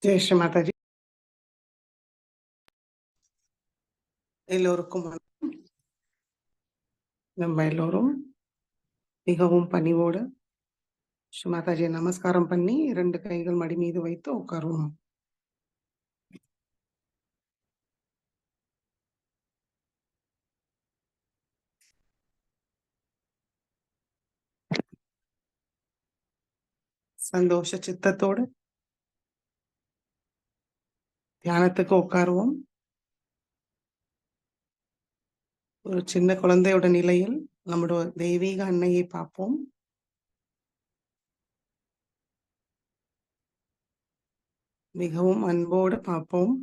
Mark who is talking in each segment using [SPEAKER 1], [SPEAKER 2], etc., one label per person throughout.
[SPEAKER 1] ஜெய் ஸ்ரீ மாதாஜி. எல்லோருக்கும் நம்ம எல்லோரும் மிகவும் பணிவோடு ஸ்ரீ மாதாஜியை நமஸ்காரம் பண்ணி 2 கைகள் மடி மீது வைத்து உட்காருவோம். சந்தோஷ சித்தத்தோடு தியானத்துக்கு உட்காருவோம். ஒரு சின்ன குழந்தையோட நிலையில் நம்முடைய தெய்வீக அன்னையை பார்ப்போம். மிகவும் அன்போடு பார்ப்போம்.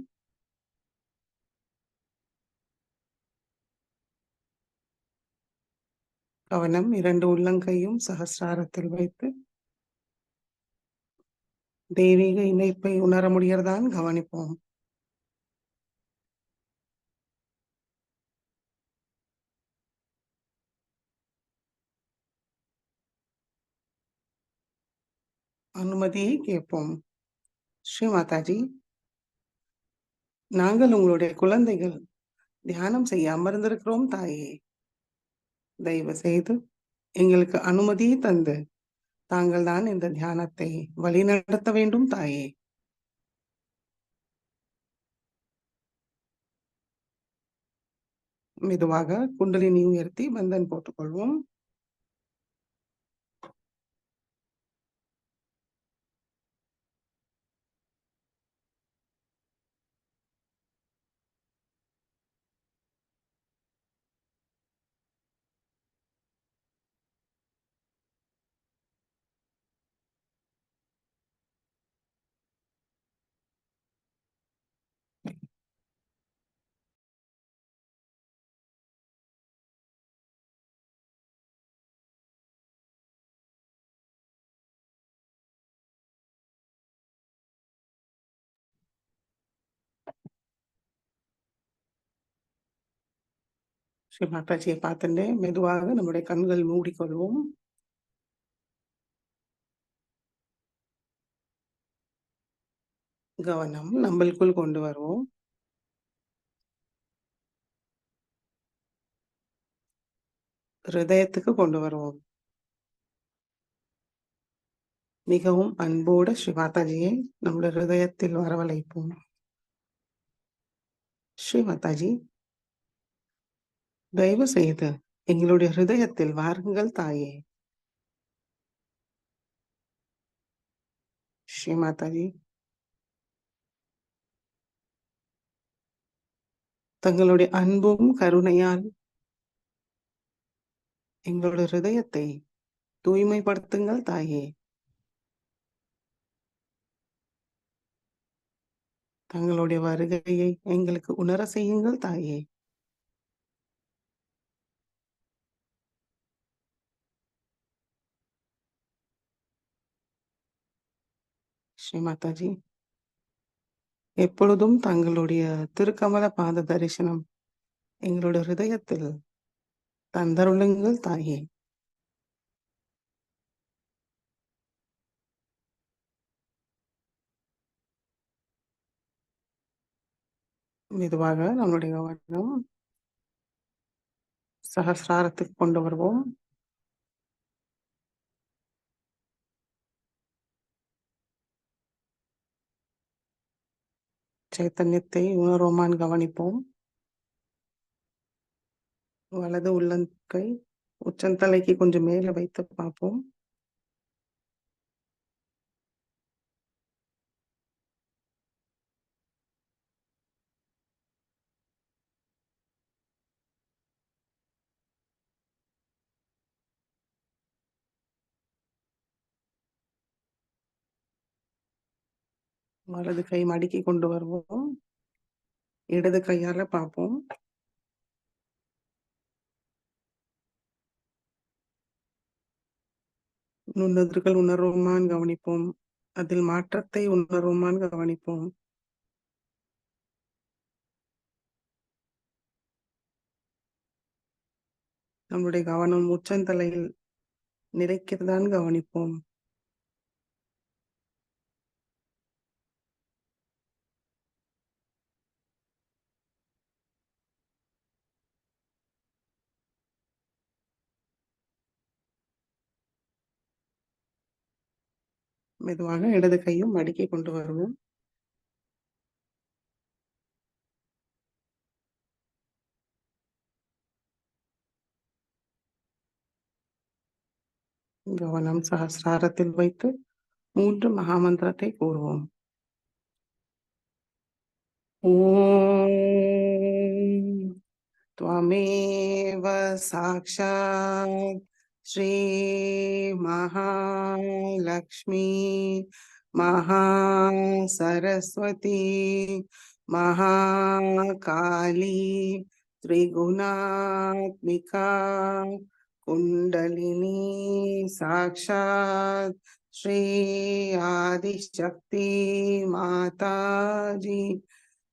[SPEAKER 1] கவனம் 2 உள்ளங்கையும் சகஸ்ராரத்தில் வைத்து தெய்வீக இணைப்பை உணர முடியறதான் கவனிப்போம். அனுமதியை கேட்போம். ஸ்ரீ மாதாஜி, நாங்கள் உங்களுடைய குழந்தைகள் தியானம் செய்ய அமர்ந்திருக்கிறோம் தாயே. தயவு செய்து எங்களுக்கு அனுமதி தந்து தாங்கள் தான் இந்த தியானத்தை வழிநடத்த வேண்டும் தாயே. மெதுவாக குண்டலினி உயர்த்தி பந்தன் போட்டுக்கொள்வோம். ஸ்ரீ மாதாஜியை பார்த்துட்டு மெதுவாக நம்முடைய கண்கள் மூடிக்கொள்வோம். கவனம் நம்மளுக்குள் கொண்டு வருவோம். ஹிருதயத்துக்கு கொண்டு வருவோம். மிகவும் அன்போடு ஸ்ரீ மாதாஜியை நம்முடைய ஹிருதயத்தில் வரவழைப்போம். ஸ்ரீ மாதாஜி, தயவு செய்து எங்களுடைய ஹிருதயத்தில் வாருங்கள் தாயே. ஸ்ரீ மாதாஜி, தங்களுடைய அன்பும் கருணையால் எங்களுடைய ஹிருதயத்தை தூய்மைப்படுத்துங்கள் தாயே. தங்களுடைய வருகையை எங்களுக்கு உணர செய்யுங்கள் தாயே. ஸ்ரீ மாதாஜி, எப்பொழுதும் தங்களுடைய திருக்கமல பாத தரிசனம் எங்களுடைய ஹிருதயத்தில் தந்தருளுங்கள் தாயே. மெதுவாக நம்முடைய கவனம் சகஸ்ராரத்துக்கு கொண்டு வருவோம். சைத்தன்யத்தை உணர்வோமான் கவனிப்போம். வலது உள்ளங்கை உச்சந்தலைக்கு கொஞ்சம் மேல வைத்து பார்ப்போம். வலது கை மடக்கி கொண்டு வருவோம். இடது கையால பார்ப்போம். நுண்ணுதல்கள் உணர்வோமான் கவனிப்போம். அதில் மாற்றத்தை உணர்வோமான் கவனிப்போம். நம்முடைய கவனம் உச்சந்தலையில் நிறைக்கிறதான் கவனிப்போம். மெதுவாக இடது கையும் மடிக்கி கொண்டு வருவோம். கவனம் சஹஸ்ராரத்தில் வைத்து 3 மகாமந்திரத்தை கூறுவோம். ஓம் त्वमेव साक्षात् श्रीमहालक्ष्मी महासरस्वती महाकाली त्रिगुणात्मिका कुण्डलिनी साक्षात् श्री आदिशक्ति माताजी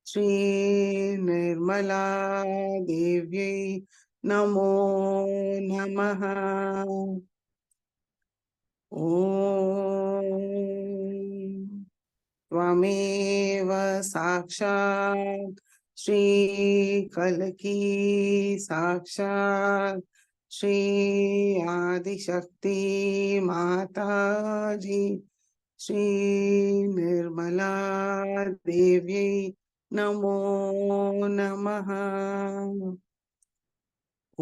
[SPEAKER 1] श्री निर्मला देव्यै नमो नमः। ॐ त्वमेव साक्षात् श्रीकल्की साक्षात् श्री आदिशक्ति माताजी श्री निर्मला देव्यै नमो नमः। ॐ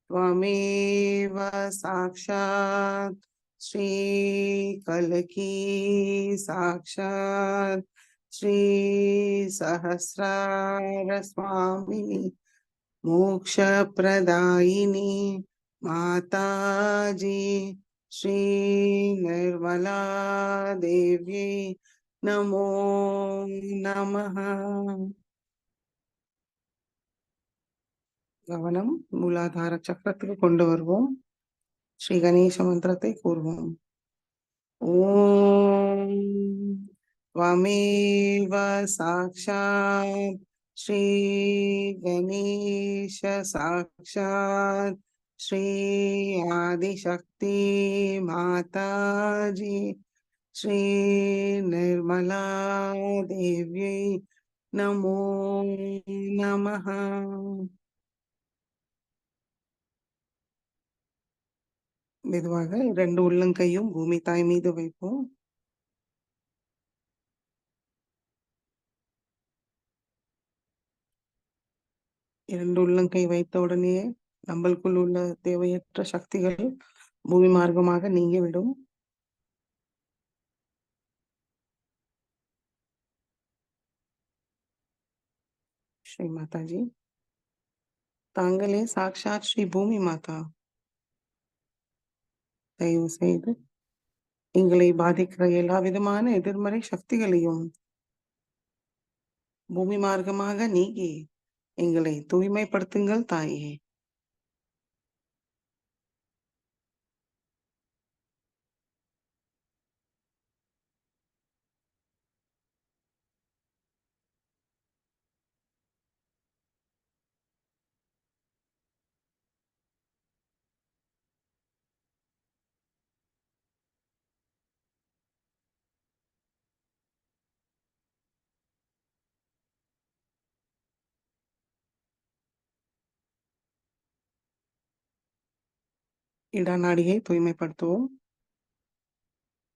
[SPEAKER 1] त्वमेव साक्षात् श्रीकल्की साक्षात् श्री सहस्रार स्वामिनी मोक्षप्रदायिनी माताजी श्री निर्मला देव्यै नमो नमः। கவனம் மூலாதார சக்கரத்துக்கு கொண்டு வருவோம். ஸ்ரீ கணேச மந்திரத்தை கூறுவோம். ஓம் त्वमेव साक्षात् श्री गणेश साक्षात् श्री आदिशक्ति माताजी श्री निर्मला देव्यै नमो नमः। மெதுவாக 2 உள்ளங்கையும் பூமி தாய் மீது வைப்போம். இரண்டு உள்ளங்கை வைத்த உடனே நம்மளுக்குள் உள்ள தேவையற்ற சக்திகள் பூமி மார்க்கமாக நீங்கிவிடும். ஸ்ரீ மாதாஜி, தாங்களே சாக்ஷாத் ஸ்ரீ பூமி மாதா. தயவு செய்து எங்களை பாதிக்கிற எல்லா விதமான எதிர்மறை சக்திகளையும் பூமி மார்க்கமாக நீக்கி எங்களை தூய்மைப்படுத்துங்கள் தாயே. இடநாடியை தூய்மைப்படுத்துவோம்.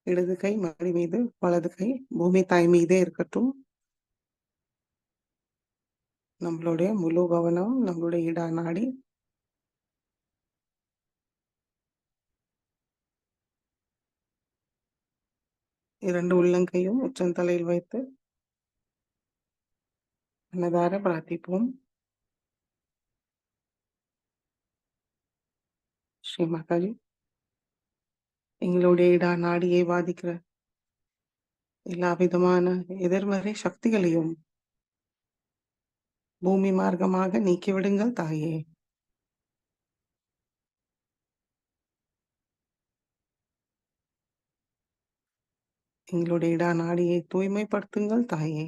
[SPEAKER 1] இடது கை மடி மீது, வலது கை பூமி தாய் மீதே இருக்கட்டும். நம்மளுடைய முழு கவனம் நம்மளுடைய இடநாடி. இரண்டு உள்ளங்கையும் உச்சந்தலையில் வைத்து மனதார பிரார்த்திப்போம். ஸ்ரீ மாதாஜி, எங்களுடைய இடநாடியை பாதிக்கிற எல்லா விதமான எதிர்மறை சக்திகளையும் பூமி மார்க்கமாக நீக்கிவிடுங்கள் தாயே. எங்களுடைய இடநாடியை தூய்மைப்படுத்துங்கள் தாயே.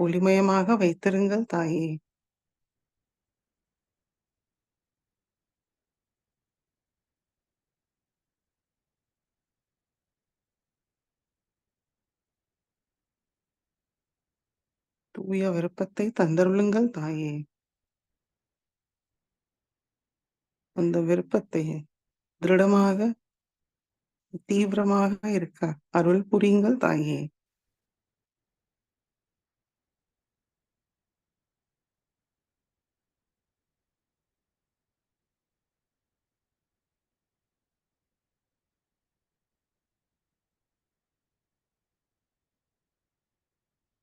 [SPEAKER 1] ஒளிமயமாக வைத்திருங்கள் தாயே. தூய விருப்பத்தை தந்தருளுங்கள் தாயே. அந்த விருப்பத்தை திருடமாக, தீவிரமாக இருக்க அருள் புரியுங்கள் தாயே.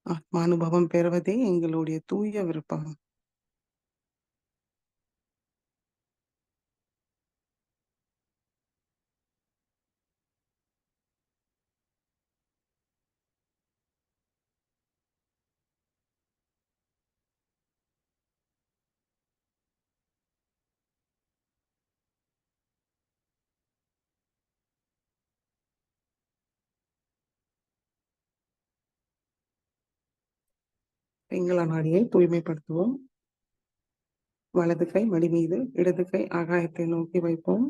[SPEAKER 1] ஆத்மானுபவம் பெறுவதே எங்களுடைய தூய விருப்பம். பிங்கள நாடியை தூய்மைப்படுத்துவோம். வலது கை மடி மீது, இடது கை ஆகாயத்தை நோக்கி வைப்போம்.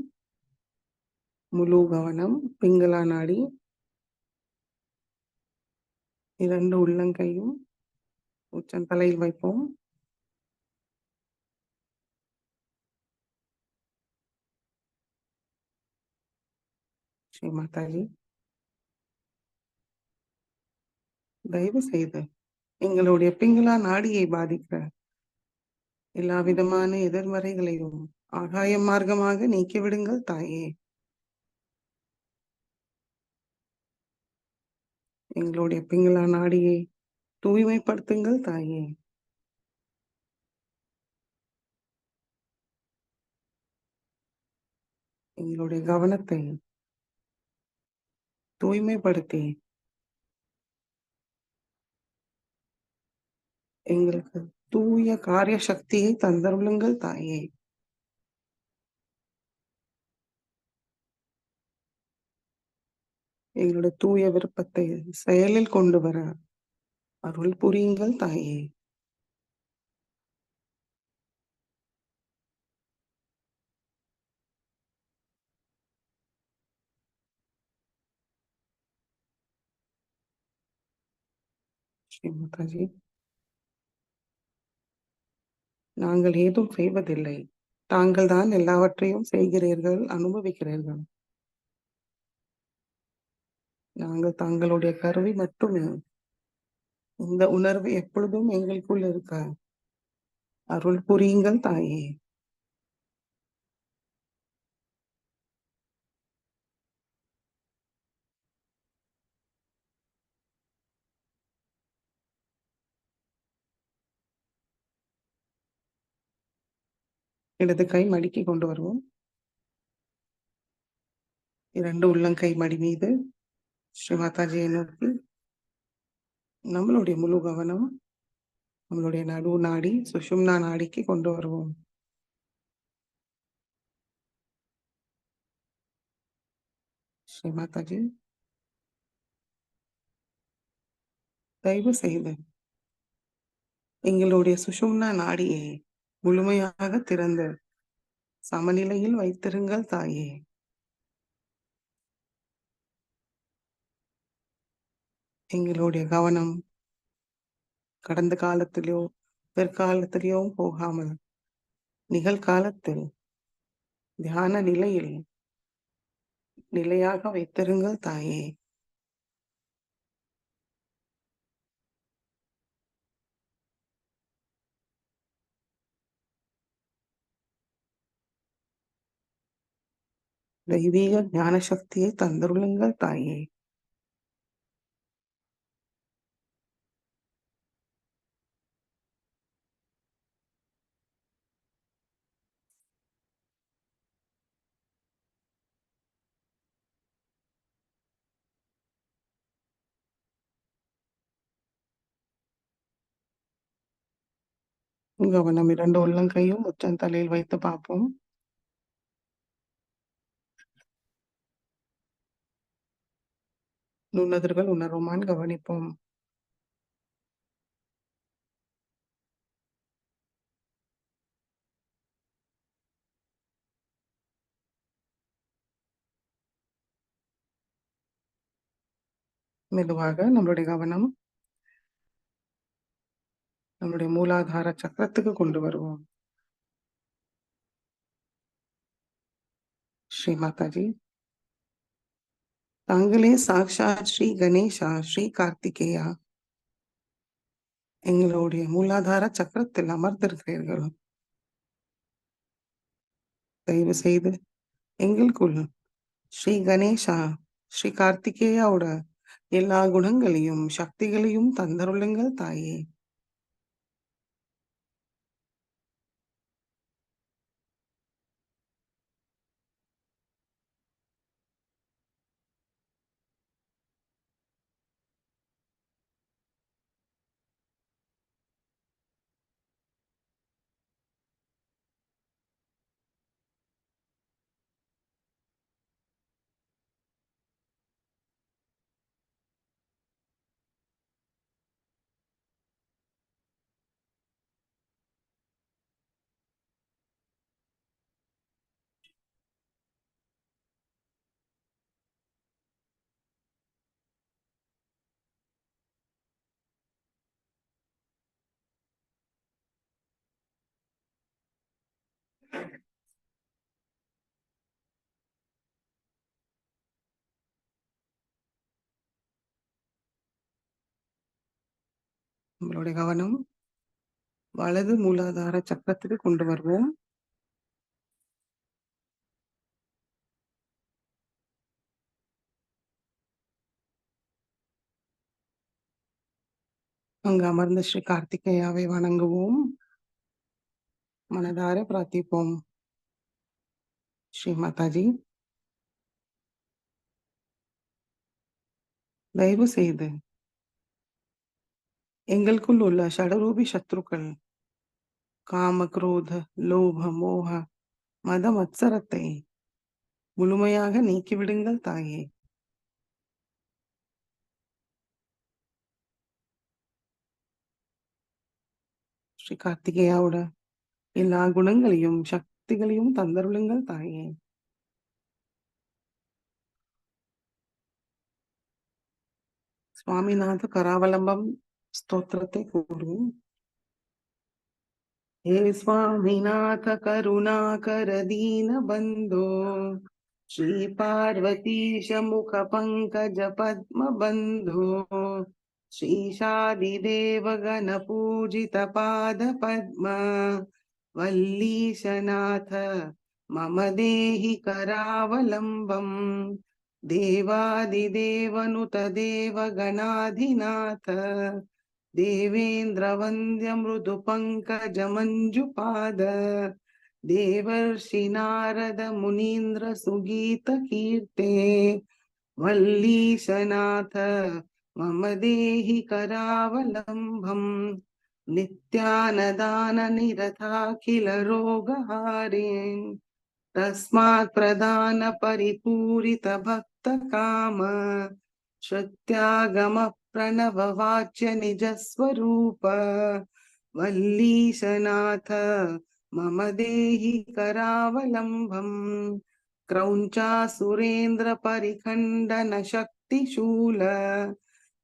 [SPEAKER 1] முழு கவனம் பிங்களா நாடி. 2 உள்ளங்கையும் உச்சந்தலையில் வைப்போம். ஸ்ரீ மாதாஜி, தயவு செய்து எங்களுடைய பிங்களா நாடியை பாதிக்கிற எல்லா விதமான எதிர்மறைகளையும் ஆகாய மார்க்கமாக நீக்கிவிடுங்கள் தாயே. எங்களுடைய பிங்களா நாடியை தூய்மைப்படுத்துங்கள் தாயே. எங்களுடைய கவனத்தை தூய்மைப்படுத்தி எங்களுக்கு தூய காரிய சக்தியை தந்தருளுங்கள் தாயே. எங்களுடைய தூய விருப்பத்தை செயலில் கொண்டு வர அருள் புரியுங்கள் தாயே. ஸ்ரீ மாதாஜி, நாங்கள் ஏதும் செய்வதில்லை. தாங்கள் தான் எல்லாவற்றையும் செய்கிறீர்கள், அனுபவிக்கிறீர்கள். நாங்கள் தாங்களுடைய கருவி மட்டுமே. இந்த உணர்வு எப்பொழுதும் எங்களுக்குள் இருக்க அருள் புரியுங்கள் தாயே. இடது கை மடிக்கு கொண்டு வருவோம். 2 உள்ளங்கை மடி மீது ஸ்ரீ மாதாஜியை நோக்கி நம்மளுடைய முழு கவனம் நம்மளுடைய நடு நாடி சுஷும்னா நாடிக்கு கொண்டு வருவோம். ஸ்ரீ மாதாஜி, தயவு செய்து எங்களுடைய சுஷும்னா நாடியை முழுமையாக திறந்து சமநிலையில் வைத்திருங்கள் தாயே. எங்களுடைய கவனம் கடந்த காலத்திலோ பிற்காலத்திலோ போகாமல் நிகழ்காலத்தில் தியான நிலையில் நிலையாக வைத்திருங்கள் தாயே. தெய்வீக ஞான சக்தியை தந்தருளுங்கள் தாயே. கவனம் 2 உள்ளங்கையும் உச்சந்தலையில் வைத்து பார்ப்போம். நுண்ணதிர்கள் உணர்வுமான் கவனிப்போம். மெதுவாக நம்மளுடைய கவனம் நம்மளுடைய மூலாதார சக்கரத்துக்கு கொண்டு வருவோம். ஸ்ரீ மாதாஜி. தாங்களே சாக்ஷாத் ஸ்ரீ கணேஷா, ஸ்ரீ கார்த்திகேயா எங்களுடைய மூலாதார சக்கரத்தில் அமர்ந்திருக்கிறீர்கள். தயவு செய்து எங்களுக்குள் ஸ்ரீ கணேஷா, ஸ்ரீ கார்த்திகேயாவோட எல்லா குணங்களையும் சக்திகளையும் தந்தருளுங்கள் தாயே. நம்மளுடைய கவனம் வலது மூலாதார சக்கரத்துக்கு கொண்டு வருவோம். அங்கு அமர்ந்த ஸ்ரீ கார்த்திகேயாவை வணங்குவோம். மனதார பிரார்த்திப்போம். ஸ்ரீ மாதாஜி, தயவு செய்து எங்களுக்குள் உள்ள ஷடரூபி சத்ருக்கள் காம, குரோத, லோப, மோக, மத மத்சரத்தை முழுமையாக நீக்கிவிடுங்கள் தாயே. ஸ்ரீ கார்த்திகேயாவோட எல்லா குணங்களையும் சக்திகளையும் தந்தருளுங்கள் தாயே. சுவாமிநாத கராவலம்பம் ஸ்தோத்திரத்தை கூறுவோம். हे स्वामीनाथ करुणाकर दीन बंधो, श्री पार्वतीश मुख पंकज पद्म बंधो, श्रीशादिदेव गण पूजित पाद पद्म वल्लीशनाथ मम देहि करावलम्बम्, देवादिदेवनुत देव गणाधिनाथ देवेन्द्र वन्द्य मृदु पंकज मंजुपाद देवर्षि नारद मुनीन्द्र सुगीत कीर्ते वल्लीशनाथ मम देहि करावलम्बम्, नित्यानदान निरताखिल रोगहारिन् तस्मात् प्रदान परिपूरित भक्त काम श्रुत्यागम प्रणव वाच्य निज स्वरूप वल्लीशनाथ मम देहि करावलम्बम्, क्रौञ्चा सुरेन्द्र परिखण्डन शक्तिशूल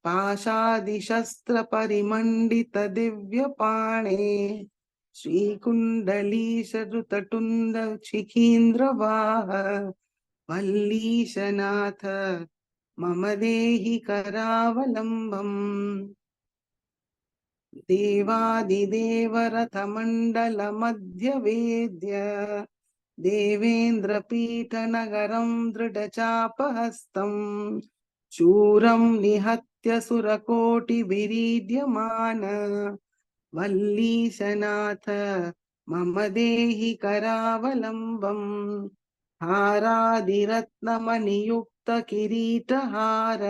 [SPEAKER 1] पाशादिशस्त्र परिमण्डित दिव्य पाणे श्रीकुण्डलीशरुतटुण्ड शिखीन्द्रवाह वल्लीशनाथ मम देहि करावलम्बम्, देवादिदेव रथमण्डल मध्यवेद्य देवेन्द्र पीठ नगरं दृढचापहस्तम् शूरं निहत्य सुरकोटि विरीड्यमान वल्लीशनाथ मम देहि करावलम्बम्, हारादिरत्नमणियुक्त किरीटहार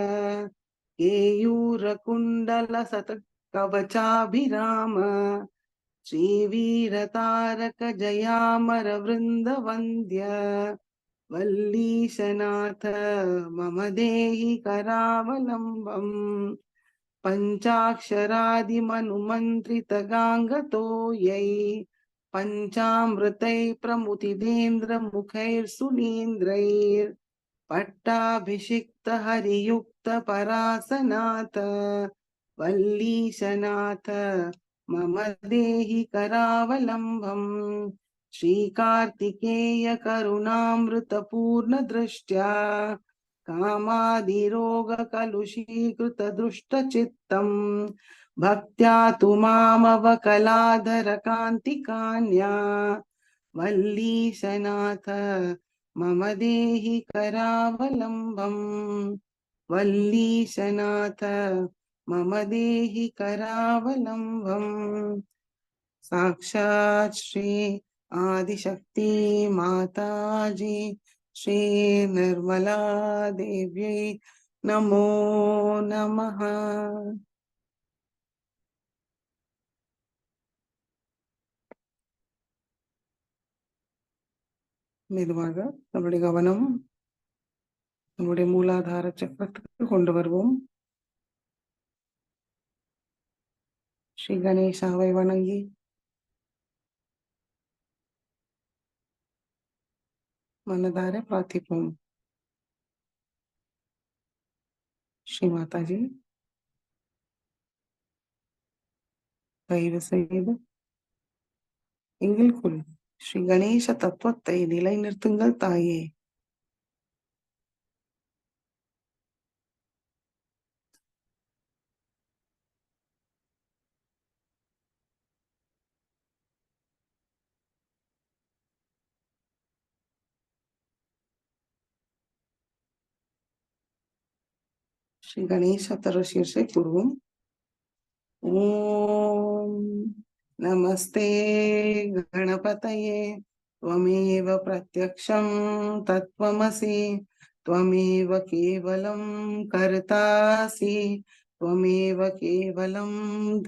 [SPEAKER 1] केयूरकुण्डल सत कवचाभिराम श्रीवीरतारक जयामर वृन्दवन्द्य वल्लीशनाथ मम देहि करावलम्बम्, पञ्चाक्षरादिमनुमन्त्रित गाङ्गतो यै पञ्चामृतै प्रमुदितेन्द्र मुखैर्सुनीन्द्रैर् पट्टाभिषिक्त हरियुक्त परासनाथ वल्लीशनाथ मम देहि करावलम्बम्, श्रीकार्तिकेय करुणामृतपूर्णदृष्ट्या कामादिरोगकलुषीकृतदुष्टचित्तम् भक्त्या तु मामवकलाधरकान्तिकान्या वल्लीशनाथ मम देहि करावलम्बम् वल्लीशनाथ मम देहि करावलम्बम्। साक्षात् श्री आदिशक्ति माताजी श्री निर्मला देव्यै नमो नमः। மெதுவாக நம்முடைய கவனம் நம்முடைய மூலாதார சக்கரத்துக்கு கொண்டு வருவோம். ஸ்ரீ கணேசாவை வணங்கி மனதார பிரார்த்திப்போம். ஸ்ரீ மாதாஜி, தயவு செய்து எங்களுக்குள் ஸ்ரீ கணேச தத்துவத்தை நிலைநிறுத்துங்கள் தாயே. श्री गणेश शीर्षे पूर्वम ओम नमस्ते गणपतये त्वमेव प्रत्यक्षं तत्त्वमसि त्वमेव केवलं कर्तासि त्वमेव केवलं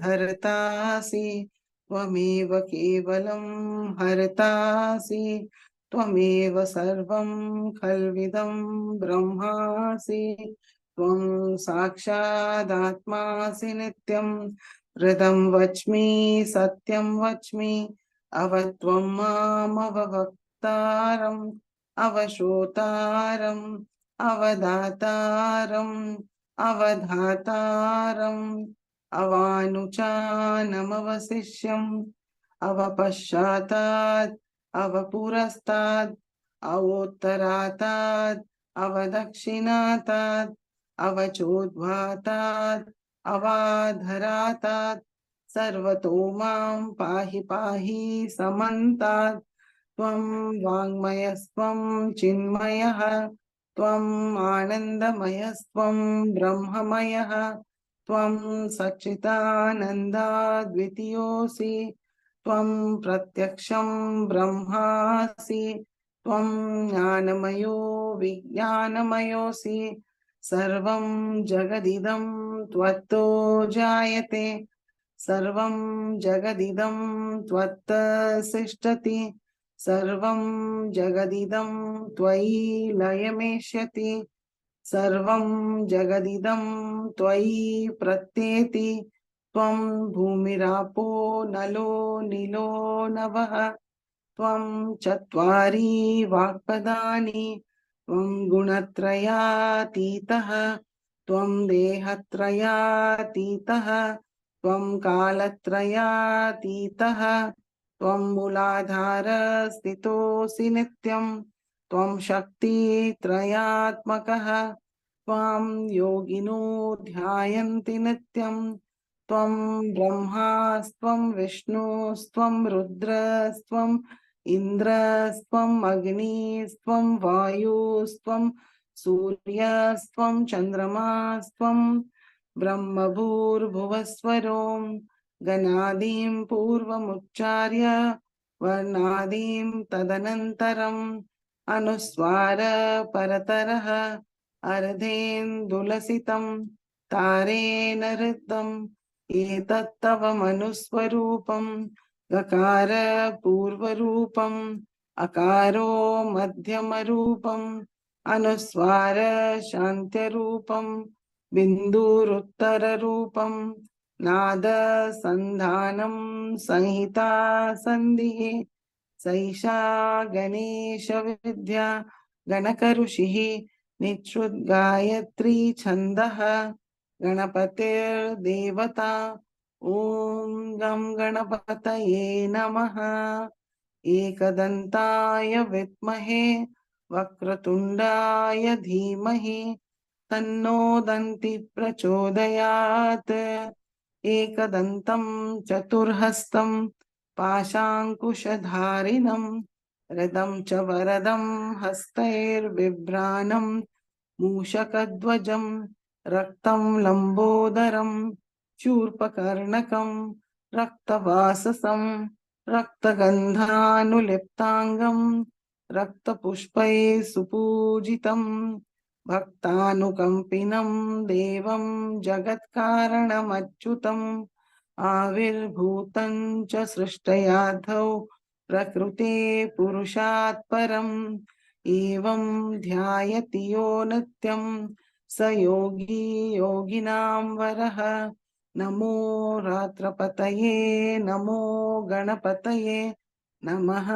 [SPEAKER 1] धर्तासि त्वमेव केवलं हर्तासि त्वमेव सर्वं खल्विदं ब्रह्मासि त्वं साक्षादात्मासि नित्यं हृदं वच्मि सत्यं वच्मि अवत्वं मामवक्तारम् अवश्रोतारम् अवदातारम् अवधातारम् अवानुचानमवशिष्यम् अवपश्चातात् अवपुरस्तात् अवोत्तरातात् अवदक्षिणातात् अवचोद्वातात् अवाधरातात् सर्वतो मां पाहि पाहि समन्तात् त्वं वाङ्मयस्त्वं चिन्मयः त्वम् आनन्दमयस्त्वं ब्रह्ममयः त्वं सच्चिदानन्दाद्वितीयोऽसि त्वं प्रत्यक्षं ब्रह्मासि त्वं ज्ञानमयो विज्ञानमयोऽसि सर्वं जगदिदं त्वत्तो जायते सर्वं जगदिदं त्वत्त सिष्ठति सर्वं जगदिदं त्वयि लयमेष्यति सर्वं जगदिदं त्वयि प्रत्येति त्वं भूमिरापो नलो नीलो नभः त्वं चत्वारि वाक्पदानि त्वं गुणत्रयातीतः त्वं देहत्रयातीतः त्वं कालत्रयातीतः त्वं मूलाधारस्थितोऽसि नित्यं त्वं शक्तित्रयात्मकः त्वां योगिनो ध्यायन्ति नित्यं त्वं ब्रह्मास्त्वं विष्णुस्त्वं रुद्रस्त्वम् इन्द्रस्त्वम् अग्निस्त्वं वायुस्त्वं सूर्यस्त्वं चन्द्रमास्त्वं ब्रह्मभूर्भुवस्वरों गणादीं पूर्वमुच्चार्य वर्णादीं तदनन्तरम् अनुस्वार परतरः अर्धेन्दुलसितं तारेण ऋतं एतत्तव मनुस्वरूपं गकार पूर्वरूपम् अकारो मध्यमरूपम् अनुस्वार शान्त्यरूपम् बिन्दुरुत्तररूपम् नाद सन्धानं संहिता सन्धिः सैषा गणेश विद्या गणकऋषिः निश्रुतगायत्री छन्दः गणपतिर्देवता ॐ गं गणपतये नमः। एकदन्ताय विद्महे वक्रतुण्डाय धीमहि तन्नो दन्ति प्रचोदयात्। एकदन्तं चतुर्हस्तं पाशाङ्कुशधारिणं रदं च वरदं हस्तैर्बिभ्राणं मूषकध्वजं रक्तं लम्बोदरं शूर्पकर्णकं रक्तवाससं रक्तगन्धानुलिप्ताङ्गं रक्तपुष्पैः सुपूजितं भक्तानुकम्पिनं देवं जगत्कारणमच्युतम् आविर्भूतं च सृष्टयाधौ प्रकृते पुरुषात् परम् एवं ध्यायति यो नित्यं स योगी योगिनां वरः। नमो रात्रपतये नमो गणपतये नमः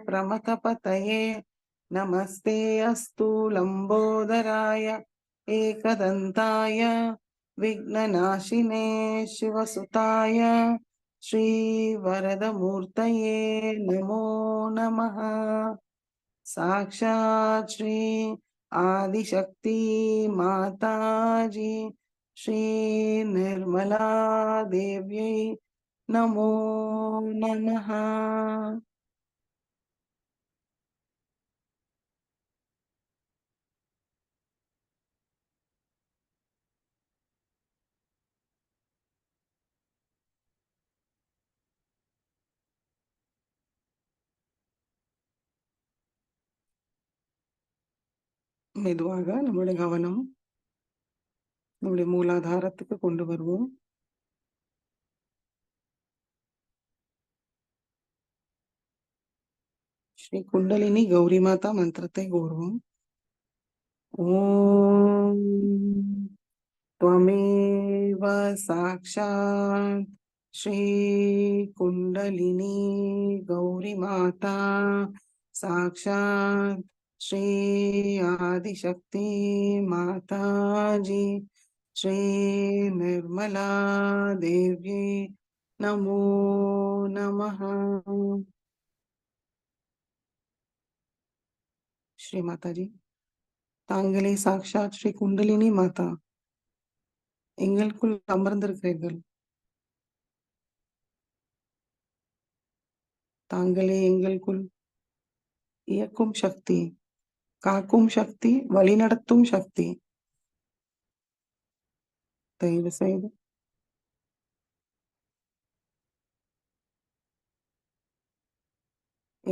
[SPEAKER 1] प्रमथपतये नमस्ते अस्तु लंबोदराय एकदन्ताय विघ्ननाशिने शिवसुताय श्रीवरदमूर्तये नमो नमः। साक्षात् श्री आदिशक्ति माताजी श्री निर्मला देव्यै नमो नमः। மெதுவாக நம்முடைய கவனம் நம்முடைய மூலாதாரத்துக்கு கொண்டு வருவோம். ஸ்ரீ குண்டலினி கௌரி மாதா மந்திரத்தை கூறுவோம். ஓம் त्वमेव साक्षात् श्री कुंडलिनी गौरी माता साक्षात् श्री आदिशक्ति माता जी श्री निर्मला देवी नमो नमः। श्री माता जी தாங்களே சாக்ஷாத் ஸ்ரீ குண்டலினி மாதா எங்களுக்குள் அமர்ந்திருக்கிறீர்கள். தாங்களே எங்களுக்குள் இயக்கும் சக்தி, காக்கும் சக்தி, வழிநடத்தும் சக்தி. தயவு செய்து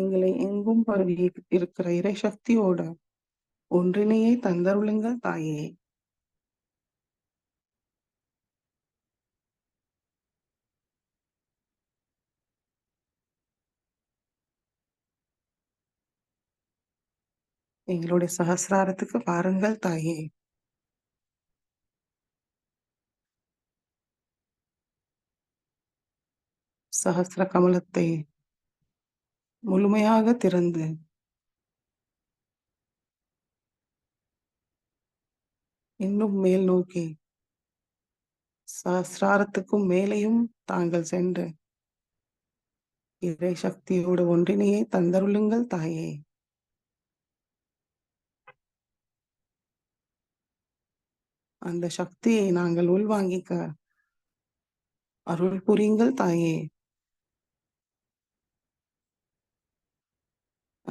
[SPEAKER 1] எங்களை எங்கும் பரவி இருக்கிற இறை சக்தியோட ஒன்றினையே தந்தருளுங்கள் தாயே. எங்களுடைய சகசிராரத்துக்கு பாருங்கள் தாயே. சகசிர கமலத்தை முழுமையாக திறந்து இன்னும் மேல் நோக்கி சகசிராரத்துக்கும் மேலேயும் தாங்கள் சென்று இறை சக்தியோட ஒன்றினையே தந்தருளுங்கள் தாயே. அந்த சக்தியை நாங்கள் உள்வாங்கிக்க அருள் புரியுங்கள் தாயே.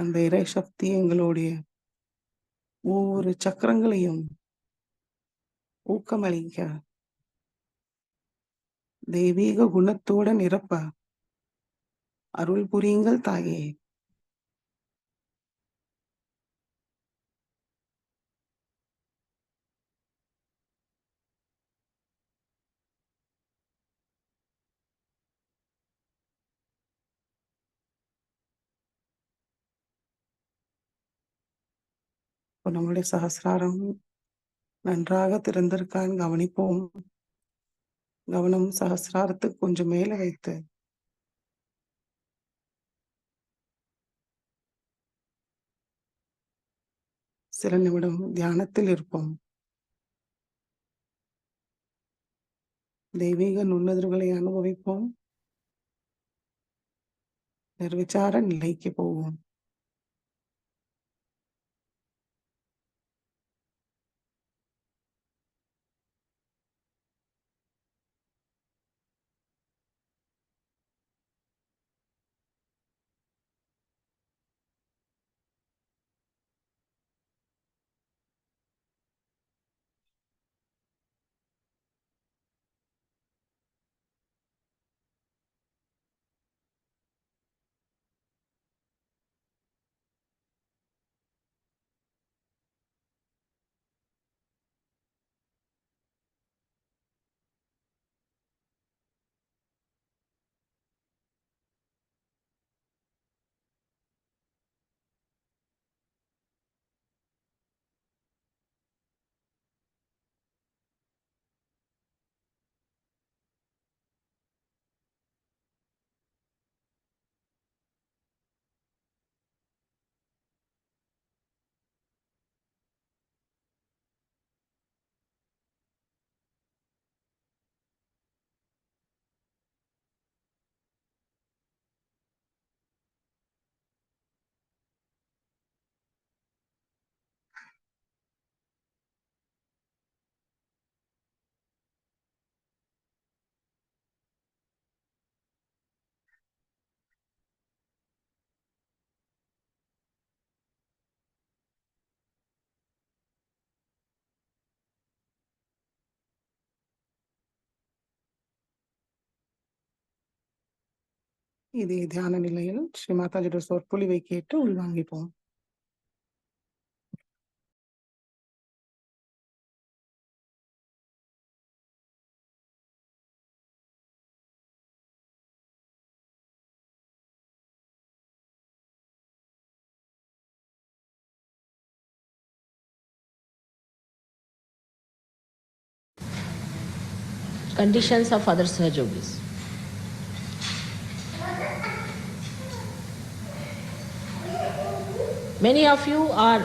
[SPEAKER 1] அந்த இறை சக்தி எங்களுடைய ஒவ்வொரு சக்கரங்களையும் ஊக்கமளிக்க தெய்வீக குணத்தோட நிரப்ப அருள் புரியுங்கள் தாயே. நம்முடைய சகசிராரம் நன்றாக திறந்திருக்கான்னு கவனிப்போம். கவனம் சகசிராரத்துக்கு கொஞ்சம் மேல வைத்து சில நிமிடம் தியானத்தில் இருப்போம். தெய்வீக நுண்ணுணர்வுகளை அனுபவிப்போம். நிர்விசார நிலைக்கு போவோம். இதே தியான நிலையில் ஸ்ரீ மாதாஜியோட சொற்பொழிவை கேட்டு உள்வாங்கிப்போம்.
[SPEAKER 2] Conditions of other Sahajogis. Many of you are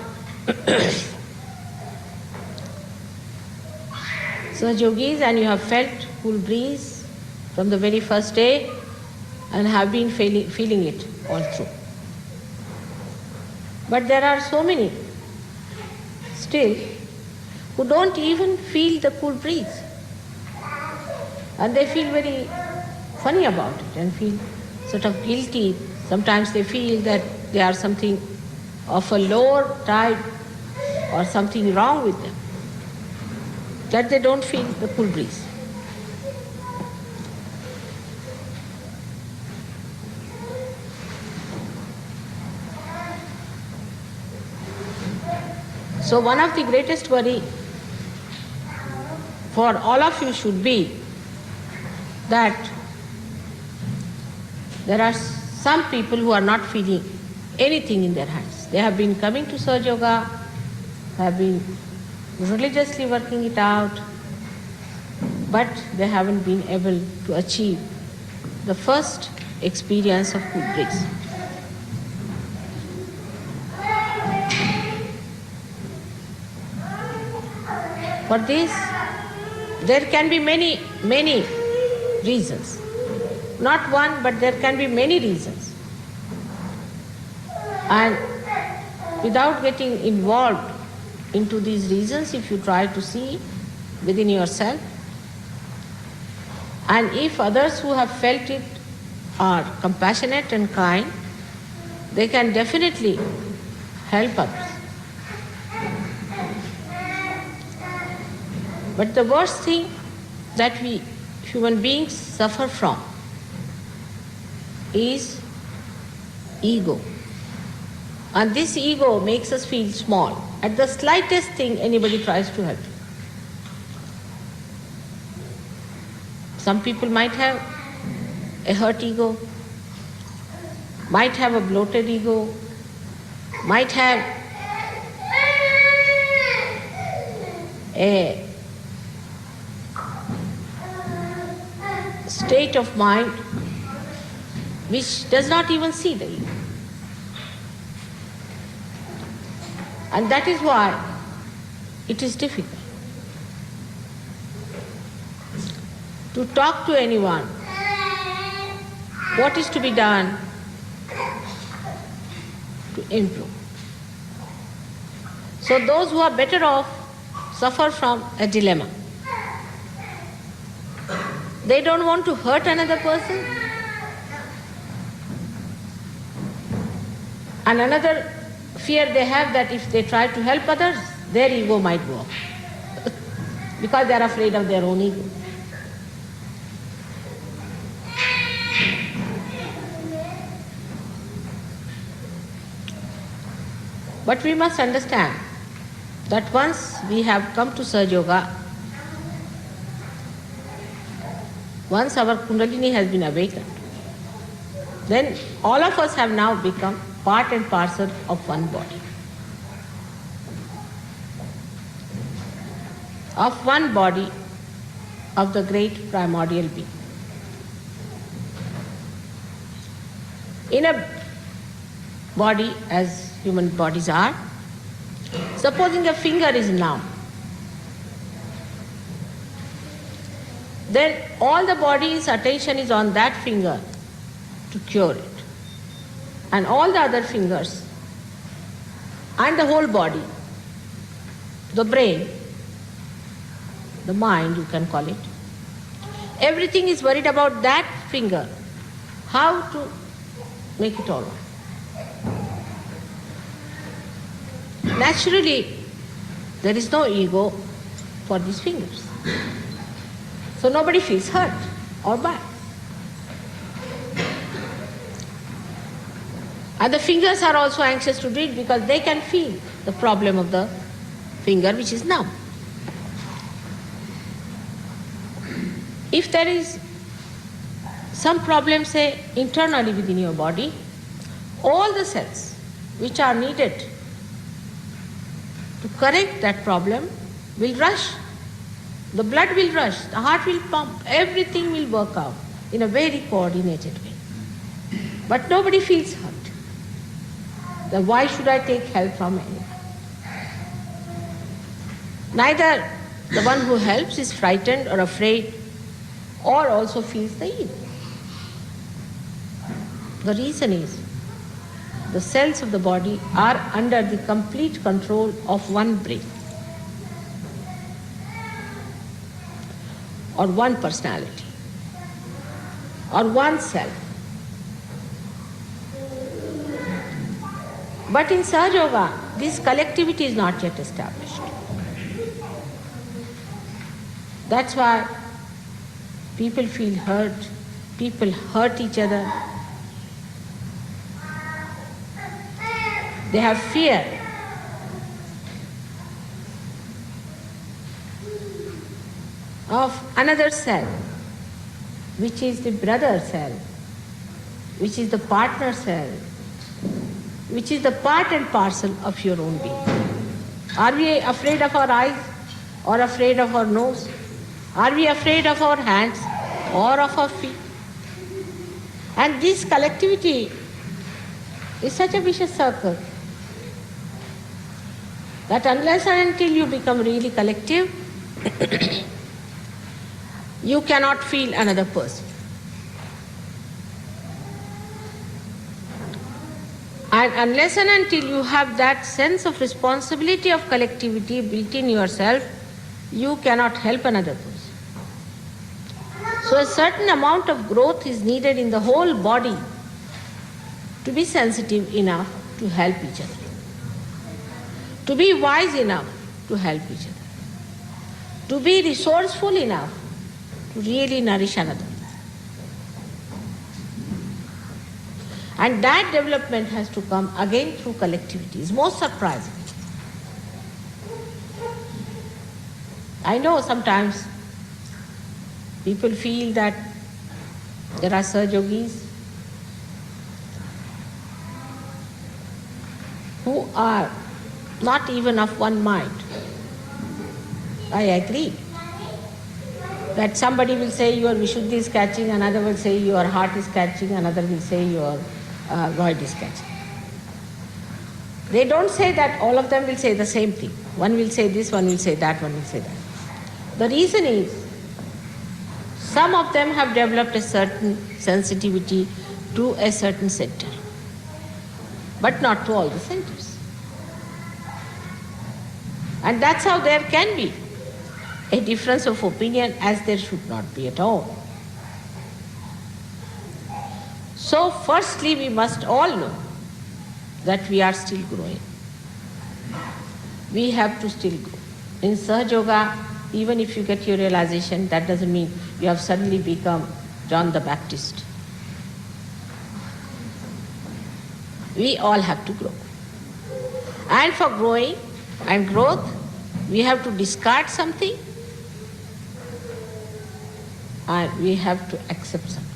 [SPEAKER 2] Sahajogis and you have felt cool breeze from the very first day and have been feeling it all through. But there are so many still who don't even feel the cool breeze. And they feel very funny about it and feel sort of guilty. Sometimes they feel that they are something of a lower type or something wrong with them, that they don't feel the cool breeze. So one of the greatest worry for all of you should be that there are some people who are not feeling anything in their hands. They have been coming to Sahaja Yoga, have been religiously working it out, but they haven't been able to achieve the first experience of cool breeze. For this, there can be many reasons. Not one, but there can be many reasons. And without getting involved into these reasons, if you try to see within yourself, and if others who have felt it are compassionate and kind, they can definitely help others. But the worst thing that we human beings suffer from is ego. And this ego makes us feel small. At the slightest thing, anybody tries to help you. Some people might have a hurt ego, might have a bloated ego, might have a state of mind which does not even see the ego. And that is why it is difficult to talk to anyone what is to be done to improve. So those who are better off suffer from a dilemma. They don't want to hurt another person, and another fear they have that if they try to help others, their ego might go up because they are afraid of their own ego. But we must understand that once we have come to Sahaja Yoga, once our Kundalini has been awakened, then all of us have now become part and parcel of one body. Of one body of the great primordial being. In a body, as human bodies are, supposing a finger is numb, then all the body's attention is on that finger to cure it. And all the other fingers and the whole body, the brain, the mind you can call it, everything is worried about that finger, how to make it all right. Naturally, there is no ego for these fingers. So nobody feels hurt or bad. And the fingers are also anxious to do it because they can feel the problem of the finger which is numb. If there is some problem, say, internally within your body, all the cells which are needed to correct that problem will rush. The blood will rush, the heart will pump, everything will work out in a very coordinated way. But nobody feels hurt. Then why should I take help from anyone? Neither the one who helps is frightened or afraid or also feels the evil. The reason is the cells of the body are under the complete control of one brain or one personality or one self. But in Sahaja Yoga, this collectivity is not yet established. That's why people feel hurt, people hurt each other. They have fear. Of another cell, which is the brother cell, which is the partner cell, which is the part and parcel of your own being. Are we afraid of our eyes or afraid of our nose? Are we afraid of our hands or of our feet? And this collectivity is such a vicious circle that unless and until you become really collective, you cannot feel another person. And unless and until you have that sense of responsibility of collectivity built in yourself, you cannot help another person. So a certain amount of growth is needed in the whole body to be sensitive enough to help each other, to be wise enough to help each other, to be resourceful enough to really nourish another. And that development has to come again through collectivity. It's most surprising. I know sometimes people feel that there are Sahaja Yogis who are not even of one mind. I agree that somebody will say your Vishuddhi is catching, another will say your heart is catching, another will say your void is catching. They don't say that all of them will say the same thing. One will say this, one will say that, one will say that. The reason is some of them have developed a certain sensitivity to a certain center. but not to all the centers. And that's how there can be a difference of opinion, as there should not be at all. So firstly, we must all know that we are still growing. We have to still grow. In Sahaja Yoga, even if you get your realization, that doesn't mean you have suddenly become John the Baptist. We all have to grow. And for growing and growth, we have to discard something and we have to accept something.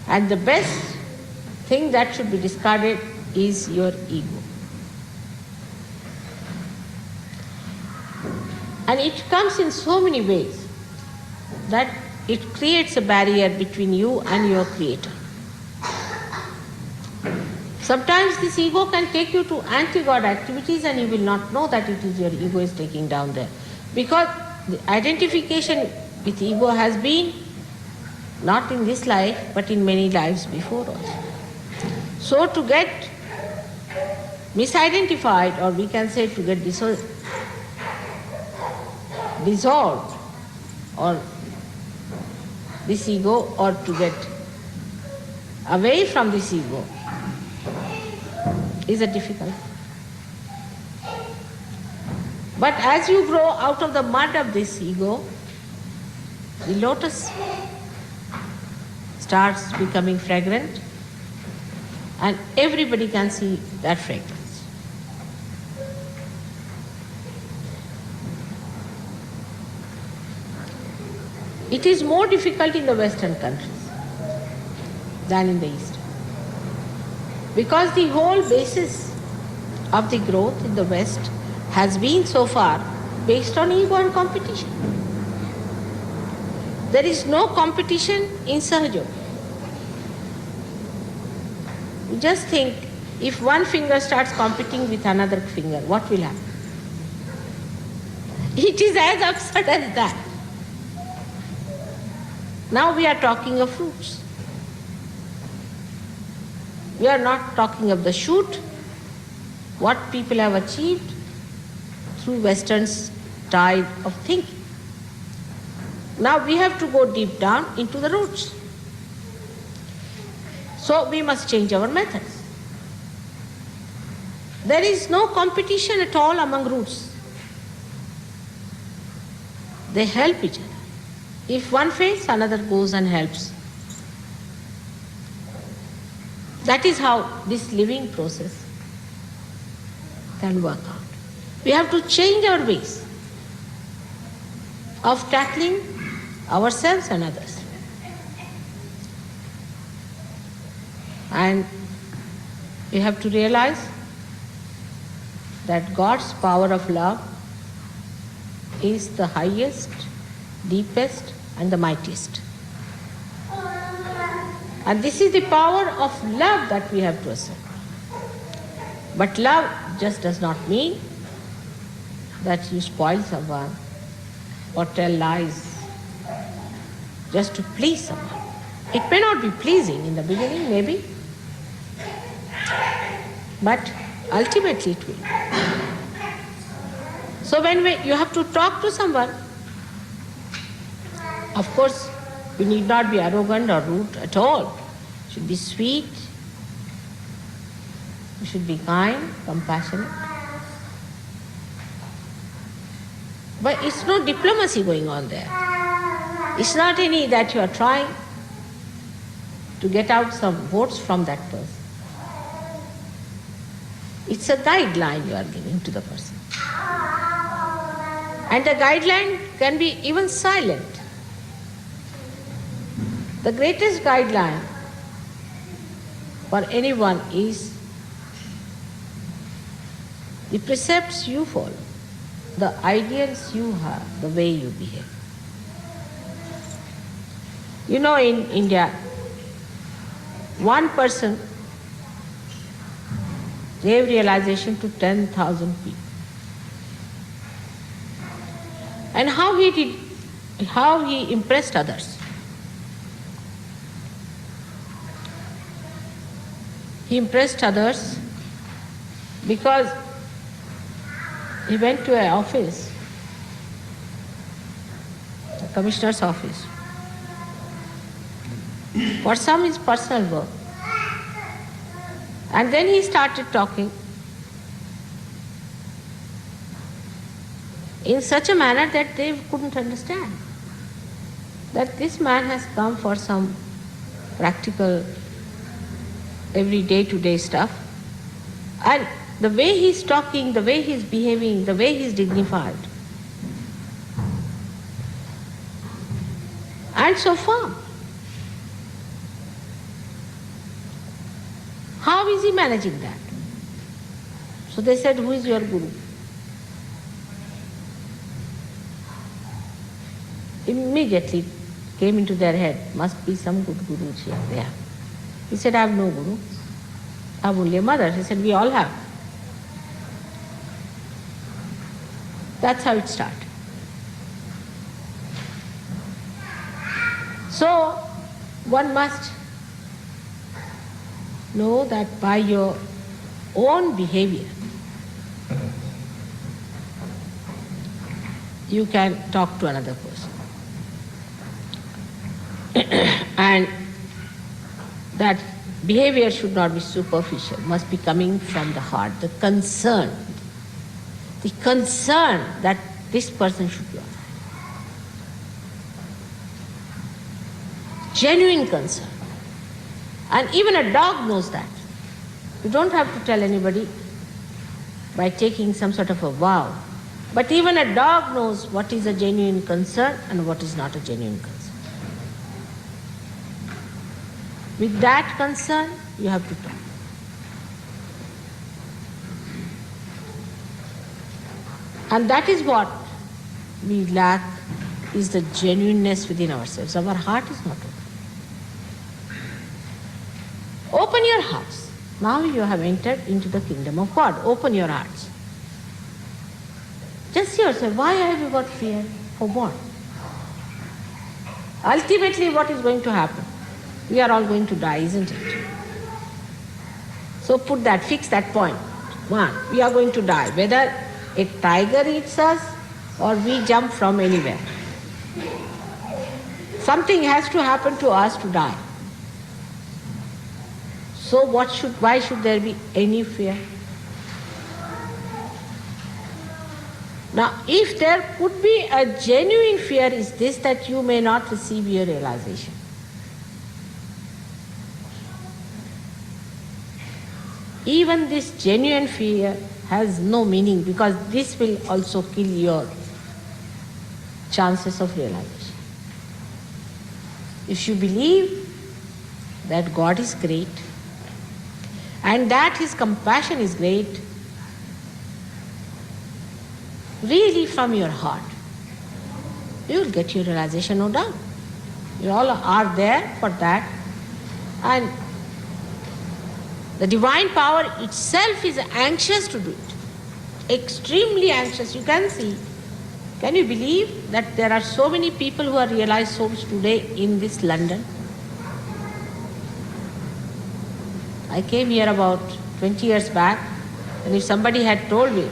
[SPEAKER 2] And the best thing that should be discarded is your ego. And it comes in so many ways that it creates a barrier between you and your Creator. Sometimes this ego can take you to anti-God activities and you will not know that it is your ego is taking down there. Because the identification with ego has been not in this life but in many lives before also. So to get misidentified, or we can say to get dissolved, or this ego, or to get away from this ego, is a difficult. But as you grow out of the mud of this ego, the lotus starts becoming fragrant and everybody can see that fragrance. It is more difficult in the Western countries than in the East. Because the whole basis of the growth in the West has been so far based on ego and competition. There is no competition in Sahaja Yoga. You just think, if one finger starts competing with another finger, what will happen? It is as absurd as that. Now we are talking of fruits. We are not talking of the shoot, what people have achieved through Western style of thinking. Now we have to go deep down into the roots. So we must change our methods. There is no competition at all among roots. They help each other. If one fails, another goes and helps. That is how this living process can work out. We have to change our ways of tackling ourselves and others. And we have to realize that God's power of love is the highest, deepest, and the mightiest. And this is the power of love that we have to assert. But love just does not mean that you spoil someone or tell lies just to please someone. It may not be pleasing in the beginning, maybe, but ultimately it will. So when you have to talk to someone, of course, you need not be arrogant or rude at all. You should be sweet. You should be kind, compassionate. But it's no diplomacy going on there. It's not any that you are trying to get out some votes from that person. It's a guideline you are giving to the person. And the guideline can be even silent. The greatest guideline for anyone is the precepts you follow, the ideals you have, the way you behave. You know, in India, one person gave realization to 10,000 people. And how he impressed others. He impressed others because he went to an office, a commissioner's office, for some his personal work. And then he started talking in such a manner that they couldn't understand that this man has come for some practical, every day-to-day stuff. And the way he's talking, the way he's behaving, the way he's dignified, and so far. How is he managing that? So they said, who is your guru? Immediately came into their head, must be some good guru here. Yeah. He said, I have no guru. I have only a mother. He said, we all have. That's how it started. So one must know that by your own behavior, you can talk to another person. And that behavior should not be superficial, must be coming from the heart, the concern that this person should be alive. Genuine concern. And even a dog knows that. You don't have to tell anybody by taking some sort of a vow. But even a dog knows what is a genuine concern and what is not a genuine concern. With that concern, you have to talk. And that is what we lack, is the genuineness within ourselves. Our heart is not open. Open your hearts. Now you have entered into the kingdom of God. Open your hearts. Just see yourself, why have you got fear? For what? Ultimately, what is going to happen? We are all going to die, isn't it? So fix that point. One, we are going to die. Whether a tiger eats us or we jump from anywhere. Something has to happen to us to die. So why should there be any fear? Now, if there could be a genuine fear, is this that you may not receive your realization. Even this genuine fear has no meaning, because this will also kill your chances of realization. If you believe that God is great and that His compassion is great, really from your heart, you will get your realization, no doubt. You all are there for that. And the divine power itself is anxious to do it. Extremely anxious. You can see. Can you believe that there are so many people who are realized souls today in this London? I came here about 20 years back, and if somebody had told me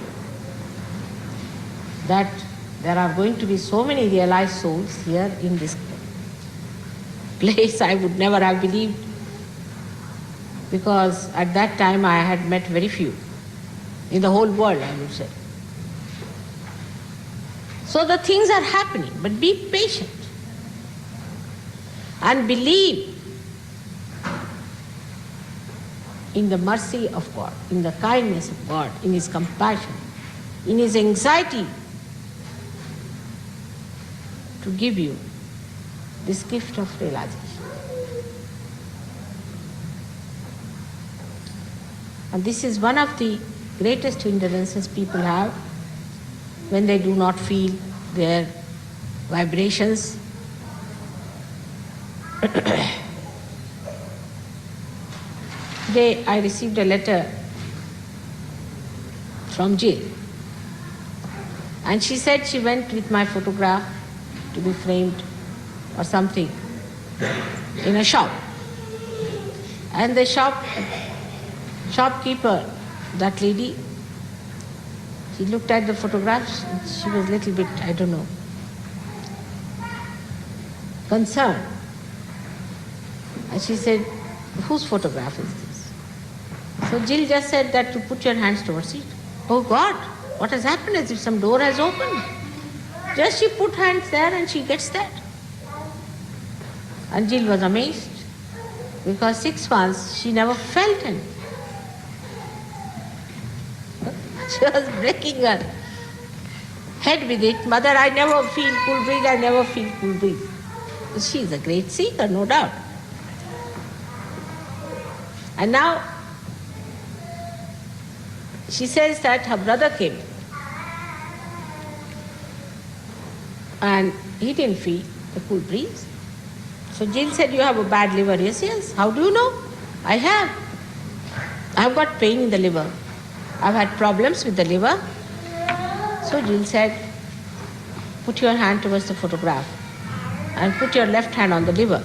[SPEAKER 2] that there are going to be so many realized souls here in this place, I would never have believed, because at that time I had met very few in the whole world, I would say. So the things are happening, but be patient and believe in the mercy of God, in the kindness of God, in His compassion, in His anxiety to give you this gift of realization. And this is one of the greatest hindrances people have when they do not feel their vibrations. Today I received a letter from Jill, and she said she went with my photograph to be framed or something in a shop. And the shop shopkeeper, that lady, she looked at the photographs and she was a little bit, I don't know, concerned. And she said, whose photograph is this? So Jill just said that to put your hands towards it. Oh God, what has happened? As if some door has opened. Just she put hands there and she gets that. And Jill was amazed because 6 months she never felt anything. She was breaking her head with it. Mother, I never feel cool breeze, I never feel cool breeze. She is a great seeker, no doubt. And now she says that her brother came and he didn't feel the cool breeze. So Jill said, you have a bad liver. Yes, yes. How do you know? I have. I've got pain in the liver. I've had problems with the liver. So Jill said, put your hand towards the photograph and put your left hand on the liver.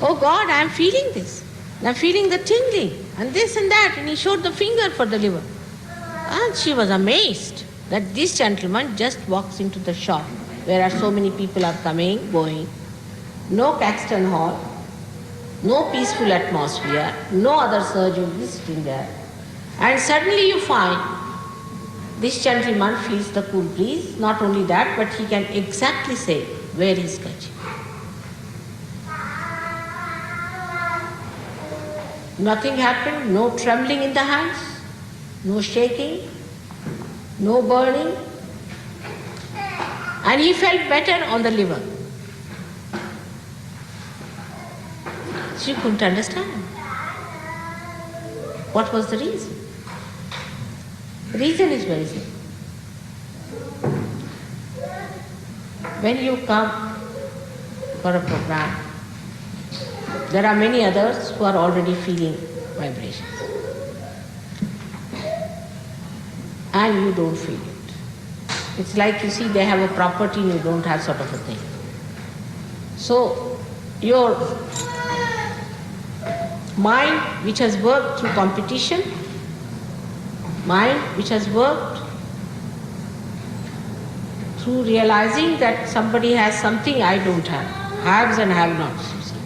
[SPEAKER 2] Oh God, I'm feeling this. I'm feeling the tingling and this and that. And he showed the finger for the liver. And she was amazed that this gentleman just walks into the shop where so many people are coming, going. No Caxton Hall, no peaceful atmosphere, no other surgeon visiting there. And suddenly you find this gentleman feels the cool breeze. Not only that, but he can exactly say where he is catching. Nothing happened, no trembling in the hands, no shaking, no burning. And he felt better on the liver. She couldn't understand. What was the reason? The reason is very simple. When you come for a program, there are many others who are already feeling vibrations. And you don't feel it. It's like, you see, they have a property and you don't have, sort of a thing. So your mind which has worked through competition, mind which has worked through realizing that somebody has something I don't have, haves and have-nots, you see.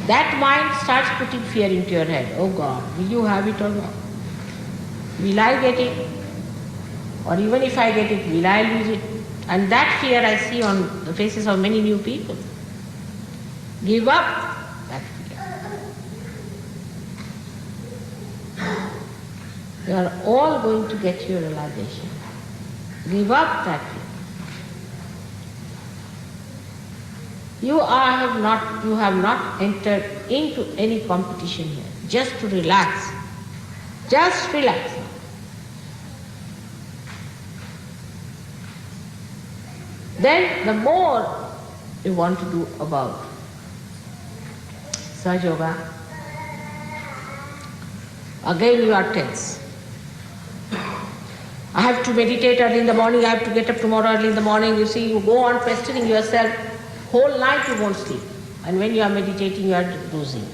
[SPEAKER 2] That mind starts putting fear into your head. Oh God, will you have it or not? Will I get it? Or even if I get it, will I lose it? And that fear I see on the faces of many new people. Give up that fear. You are all going to get your realization. Give up that fear. You have not entered into any competition here. Just to relax. Just relax. Then the more you want to do about Sahaja Yoga, again you are tense. I have to meditate early in the morning, I have to get up tomorrow early in the morning. You see, you go on questioning yourself, whole night you won't sleep. And when you are meditating, you are dozing.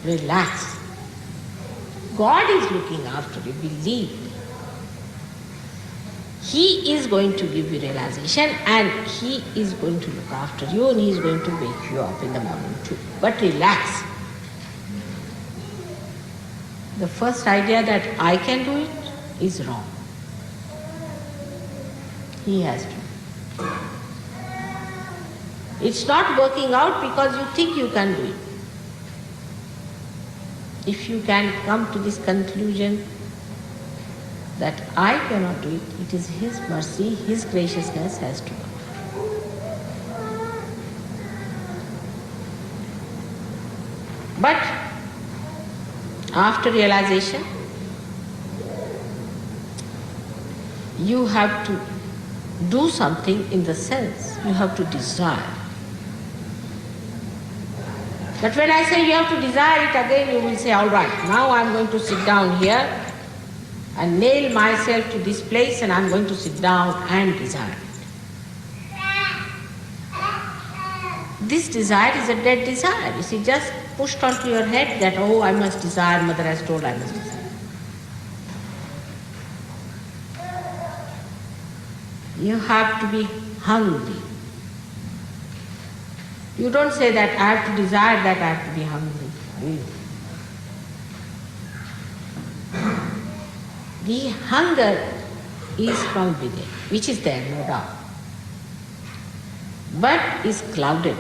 [SPEAKER 2] Relax. God is looking after you, believe me. He is going to give you realization and He is going to look after you and He is going to wake you up in the morning too. But relax. The first idea that I can do it is wrong. He has to. It's not working out because you think you can do it. If you can come to this conclusion that I cannot do it, it is His mercy, His graciousness has to come. But after realization, you have to do something in the sense, you have to desire. But when I say you have to desire it, again you will say, all right, now I'm going to sit down here and nail myself to this place and I'm going to sit down and desire it. this desire is a dead desire. You see, just pushed onto your head that, oh, I must desire, mother has told I must desire. You have to be hungry. You don't say that I have to desire that, I have to be hungry. The hunger is from within, which is there, no doubt, but is clouded.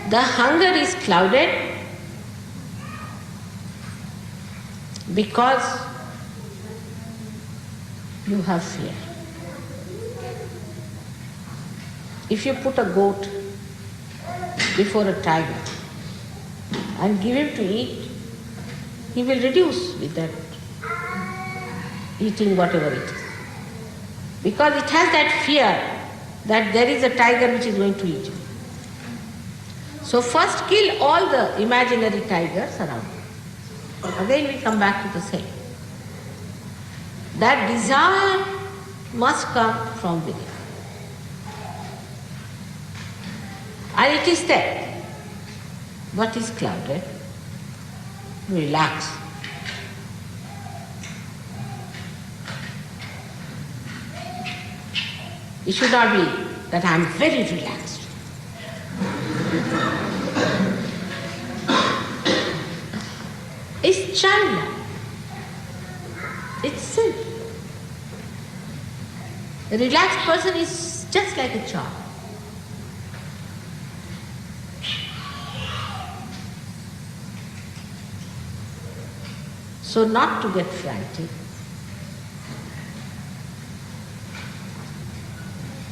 [SPEAKER 2] The hunger is clouded because you have fear. If you put a goat before a tiger and give him to eat, he will reduce with that eating whatever it is. Because it has that fear that there is a tiger which is going to eat you. So first kill all the imaginary tigers around you. Again we come back to the same. That desire must come from within. And it is there. What is clouded? Relax. It should not be that I am very relaxed. It's childlike. It's simple. A relaxed person is just like a child. So not to get frantic.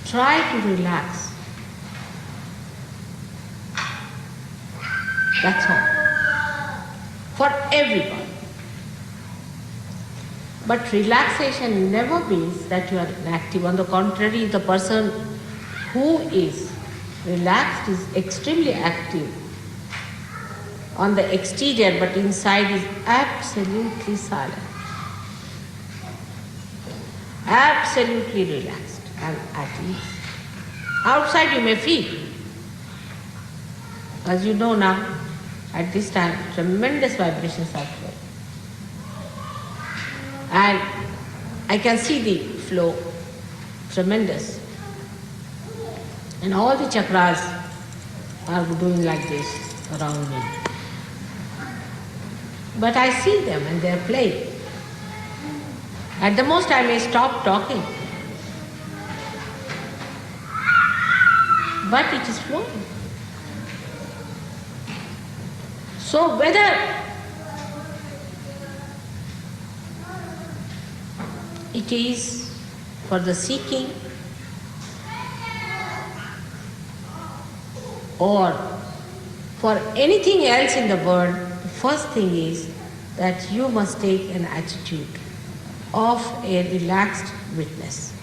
[SPEAKER 2] Try to relax. That's all. For everyone. But relaxation never means that you are inactive. On the contrary, the person who is relaxed is extremely active on the exterior, but inside is absolutely silent. Absolutely relaxed and at ease. Outside you may feel. As you know now, at this time, tremendous vibrations are flowing. And I can see the flow, tremendous. And all the chakras are doing like this around me. But I see them and they are playing. At the most I may stop talking. But it is flowing. So whether it is for the seeking or for anything else in the world, the first thing is that you must take an attitude of a relaxed witness.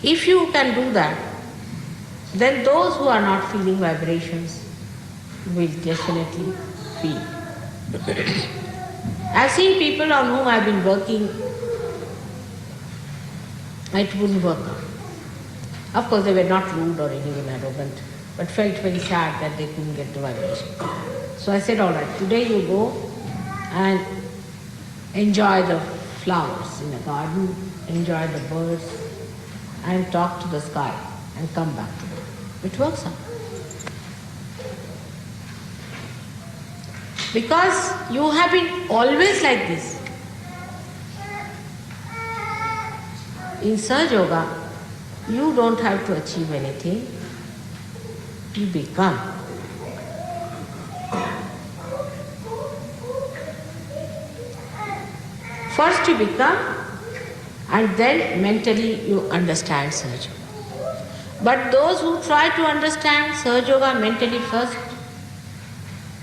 [SPEAKER 2] If you can do that, then those who are not feeling vibrations will definitely feel. I've seen people on whom I've been working, it wouldn't work out. Of course, they were not rude or anything arrogant, but felt very sad that they couldn't get the vibration. So I said, all right, today you go and enjoy the flowers in the garden, enjoy the birds, and talk to the sky and come back to them. It works out. Because you have been always like this. In Sahaja Yoga, you don't have to achieve anything. You become. First you become, and then mentally you understand Sahaja Yoga. But those who try to understand Sahaja Yoga mentally first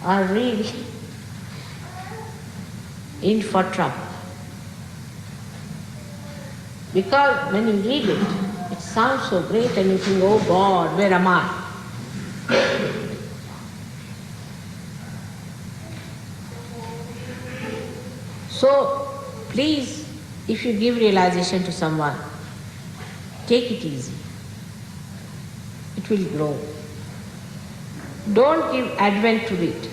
[SPEAKER 2] are really in for trouble. Because when you read it, it sounds so great and you think, oh God, where am I? So, please, if you give realization to someone, Take it easy. It will grow. Don't give advent to it.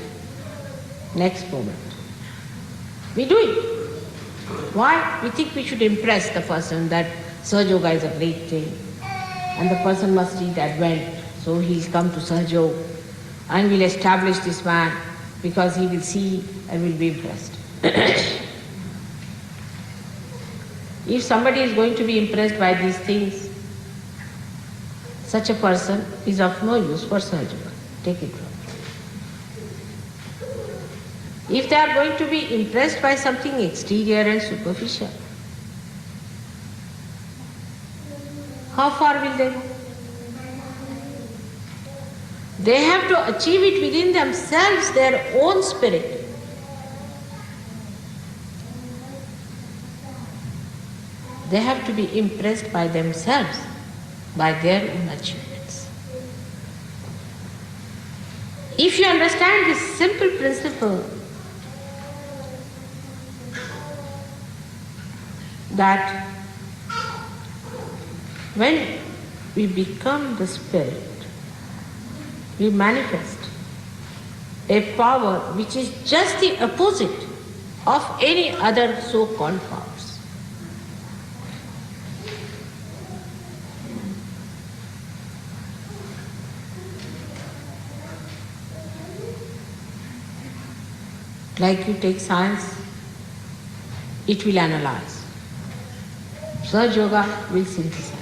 [SPEAKER 2] Next moment. We do it. Why? We think we should impress the person that Sahaja Yoga is a great thing and the person must read Advent, so he'll come to Sahaja Yoga and we'll establish this man because he will see and will be impressed. If somebody is going to be impressed by these things, such a person is of no use for Sahaja Yoga. Take it from me. If they are going to be impressed by something exterior and superficial, how far will they go? They have to achieve it within themselves, their own spirit. They have to be impressed by themselves, by their own achievements. If you understand this simple principle, that when we become the spirit, we manifest a power which is just the opposite of any other so-called powers. Like you take science, it will analyze. Sahaja Yoga will synthesize.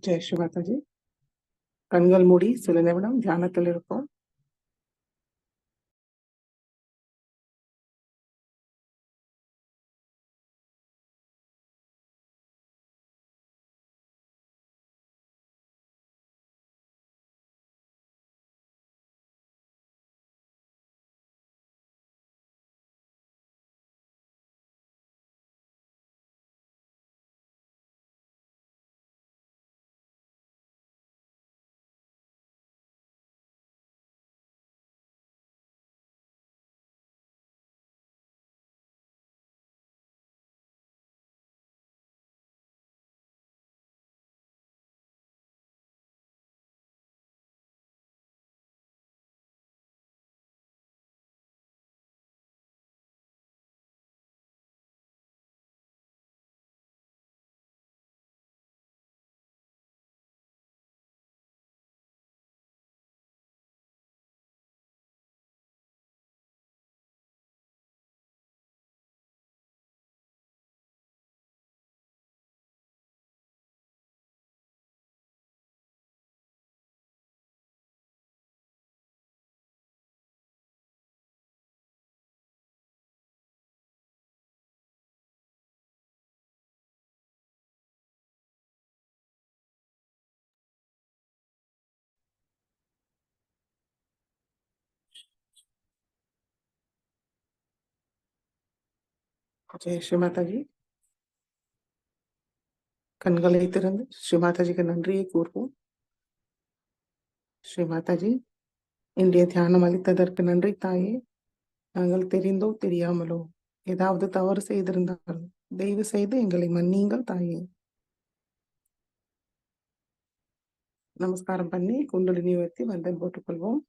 [SPEAKER 1] Jai Sri Mataji. கண்கள் மூடி சில நிமிடம் தியானத்தில் இருப்போம். ஜெய் ஸ்ரீ மாதாஜி. கண்களை திறந்து ஸ்ரீ மாதாஜிக்கு நன்றியை கூறுவோம். ஸ்ரீ மாதாஜி, இன்றைய தியானம் அளித்ததற்கு நன்றி தாயே. நாங்கள் தெரிந்தோ தெரியாமலோ ஏதாவது தவறு செய்திருந்தால் தயவு செய்து எங்களை மன்னியுங்கள் தாயே. நமஸ்காரம் பண்ணி குண்டலினி உயர்த்தி வந்தன் போட்டுக்கொள்வோம்.